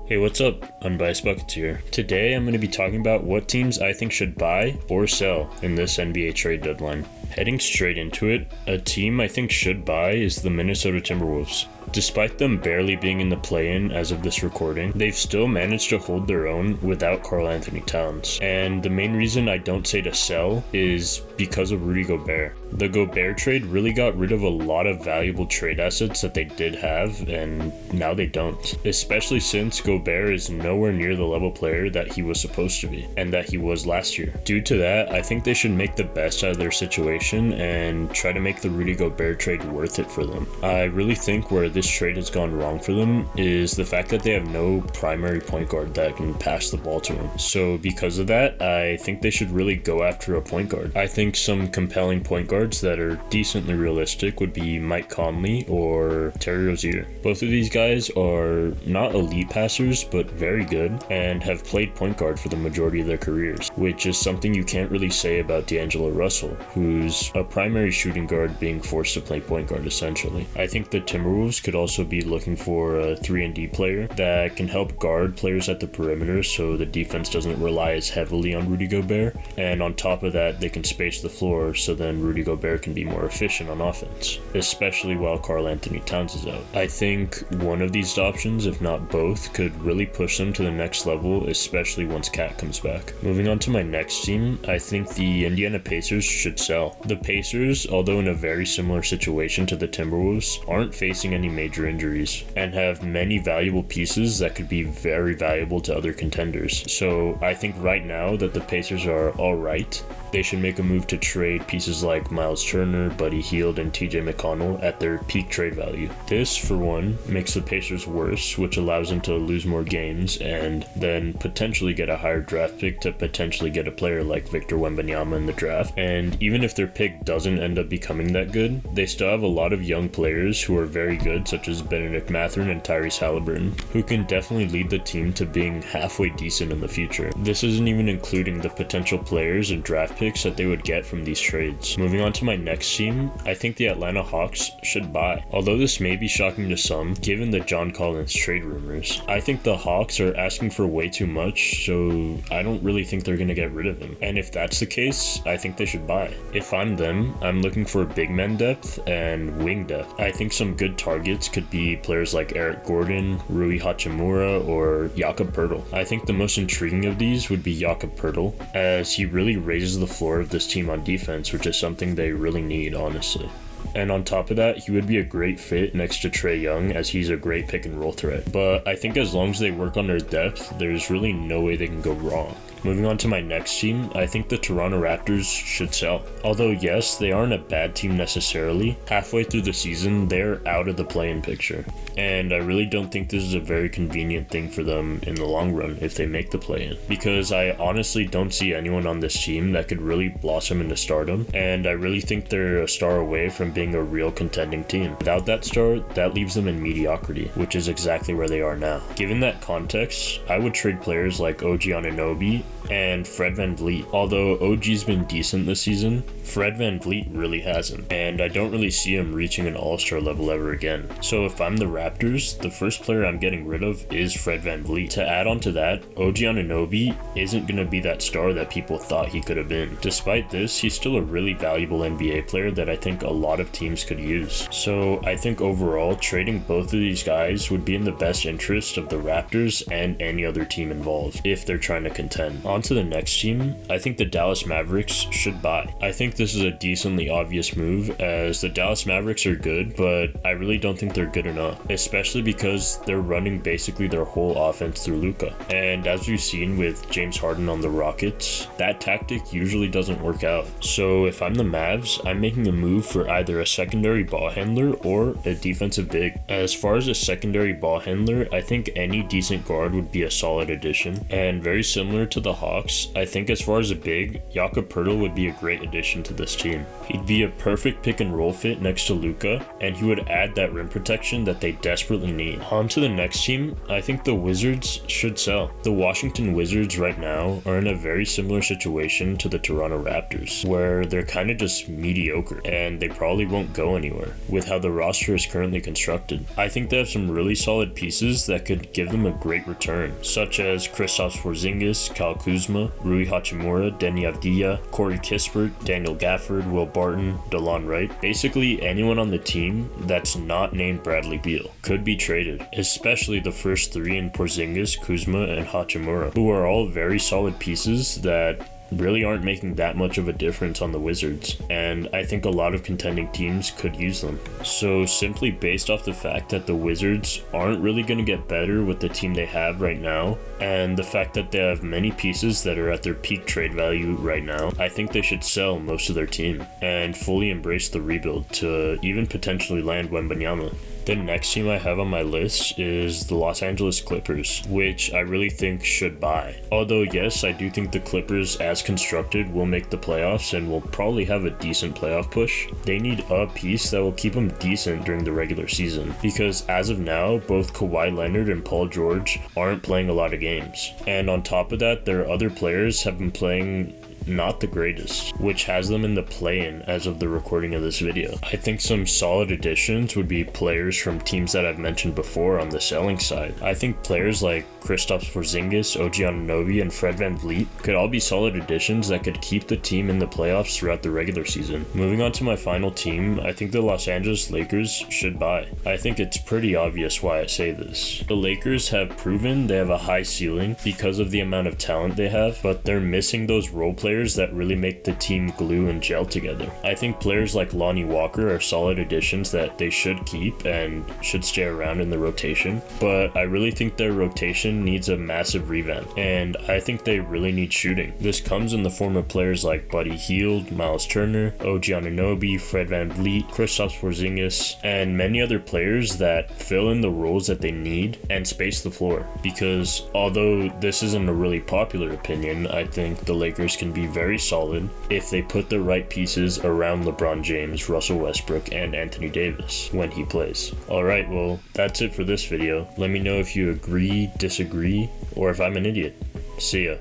Hey, what's up? Unbiased Buckets here. Today I'm going to be talking about what teams I think should buy or sell in this NBA trade deadline. Heading straight into it, a team I think should buy is the Minnesota Timberwolves. Despite them barely being in the play-in as of this recording, they've still managed to hold their own without Karl-Anthony Towns. And the main reason I don't say to sell is because of Rudy Gobert. The Gobert trade really got rid of a lot of valuable trade assets that they did have, and now they don't. Especially since Gobert is nowhere near the level player that he was supposed to be, and that he was last year. Due to that, I think they should make the best out of their situation and try to make the Rudy Gobert trade worth it for them. I really think where this trade has gone wrong for them is the fact that they have no primary point guard that can pass the ball to him. So because of that, I think they should really go after a point guard. I think some compelling point guards that are decently realistic would be Mike Conley or Terry Rozier. Both of these guys are not elite passers, but very good and have played point guard for the majority of their careers, which is something you can't really say about D'Angelo Russell, who's a primary shooting guard being forced to play point guard essentially. I think the Timberwolves could also be looking for a 3-and-D player that can help guard players at the perimeter so the defense doesn't rely as heavily on Rudy Gobert, and on top of that they can space the floor so then Rudy Gobert can be more efficient on offense, especially while Karl-Anthony Towns is out. I think one of these options, if not both, could really push them to the next level, especially once Cat comes back. Moving on to my next team, I think the Indiana Pacers should sell. The Pacers, although in a very similar situation to the Timberwolves, aren't facing any major injuries and have many valuable pieces that could be very valuable to other contenders. So I think right now that the Pacers are alright, they should make a move to trade pieces like Miles Turner, Buddy Hield, and TJ McConnell at their peak trade value. This, for one, makes the Pacers worse, which allows them to lose more games and then potentially get a higher draft pick to potentially get a player like Victor Wembanyama in the draft. And even if their pick doesn't end up becoming that good, they still have a lot of young players who are very good, such as Benedict Mathurin and Tyrese Halliburton, who can definitely lead the team to being halfway decent in the future. This isn't even including the potential players and draft picks that they would get from these trades. Moving on to my next team, I think the Atlanta Hawks should buy. Although this may be shocking to some, given the John Collins trade rumors, I think the Hawks are asking for way too much, so I don't really think they're going to get rid of him. And if that's the case, I think they should buy. If I'm them, I'm looking for big man depth and wing depth. I think some good targets could be players like Eric Gordon, Rui Hachimura, or Jakob Poeltl. I think the most intriguing of these would be Jakob Poeltl, as he really raises the floor of this team on defense, which is something they really need, honestly. And on top of that, he would be a great fit next to Trae Young, as he's a great pick and roll threat. But I think as long as they work on their depth, there's really no way they can go wrong. Moving on to my next team, I think the Toronto Raptors should sell. Although yes, they aren't a bad team necessarily, halfway through the season, they're out of the play-in picture. And I really don't think this is a very convenient thing for them in the long run if they make the play-in, because I honestly don't see anyone on this team that could really blossom into stardom, and I really think they're a star away from being a real contending team. Without that star, that leaves them in mediocrity, which is exactly where they are now. Given that context, I would trade players like OG Anunoby and Fred VanVleet. Although OG's been decent this season, Fred VanVleet really hasn't, and I don't really see him reaching an all-star level ever again. So if I'm the Raptors, the first player I'm getting rid of is Fred VanVleet. To add on to that, OG Anunoby isn't going to be that star that people thought he could have been. Despite this, he's still a really valuable NBA player that I think a lot of teams could use. So I think overall, trading both of these guys would be in the best interest of the Raptors and any other team involved if they're trying to contend. On to the next team, I think the Dallas Mavericks should buy. I think this is a decently obvious move, as the Dallas Mavericks are good, but I really don't think they're good enough, especially because they're running basically their whole offense through Luka. And as we've seen with James Harden on the Rockets, that tactic usually doesn't work out. So if I'm the Mavs, I'm making a move for either a secondary ball handler or a defensive big. As far as a secondary ball handler, I think any decent guard would be a solid addition, and very similar to the Hawks, I think as far as a big, Jakob Poeltl would be a great addition to this team. He'd be a perfect pick and roll fit next to Luka, and he would add that rim protection that they desperately need. On to the next team, I think the Wizards should sell. The Washington Wizards right now are in a very similar situation to the Toronto Raptors, where they're kind of just mediocre, and they probably won't go anywhere with how the roster is currently constructed. I think they have some really solid pieces that could give them a great return, such as Kristaps Porzingis, Kyle Kuzma, Rui Hachimura, Deni Avdija, Corey Kispert, Daniel Gafford, Will Barton, DeLon Wright. Basically anyone on the team that's not named Bradley Beal could be traded, especially the first three in Porzingis, Kuzma, and Hachimura, who are all very solid pieces that really aren't making that much of a difference on the Wizards, and I think a lot of contending teams could use them. So simply based off the fact that the Wizards aren't really going to get better with the team they have right now, and the fact that they have many pieces that are at their peak trade value right now, I think they should sell most of their team and fully embrace the rebuild to even potentially land Wembanyama. The next team I have on my list is the Los Angeles Clippers, which I really think should buy. Although yes, I do think the Clippers as constructed will make the playoffs and will probably have a decent playoff push. They need a piece that will keep them decent during the regular season, because as of now, both Kawhi Leonard and Paul George aren't playing a lot of games. And on top of that, their other players have been playing not the greatest, which has them in the play-in as of the recording of this video. I think some solid additions would be players from teams that I've mentioned before on the selling side. I think players like Kristaps Porzingis, OG Anunoby, and Fred VanVleet could all be solid additions that could keep the team in the playoffs throughout the regular season. Moving on to my final team, I think the Los Angeles Lakers should buy. I think it's pretty obvious why I say this. The Lakers have proven they have a high ceiling because of the amount of talent they have, but they're missing those role players that really make the team glue and gel together. I think players like Lonnie Walker are solid additions that they should keep and should stay around in the rotation, but I really think their rotation needs a massive revamp, and I think they really need shooting. This comes in the form of players like Buddy Hield, Miles Turner, OG Anunoby, Fred VanVleet, Kristaps Porzingis, and many other players that fill in the roles that they need and space the floor. Because although this isn't a really popular opinion, I think the Lakers can be very solid if they put the right pieces around LeBron James, Russell Westbrook, and Anthony Davis when he plays. Alright, well, that's it for this video. Let me know if you agree, disagree, or if I'm an idiot. See ya.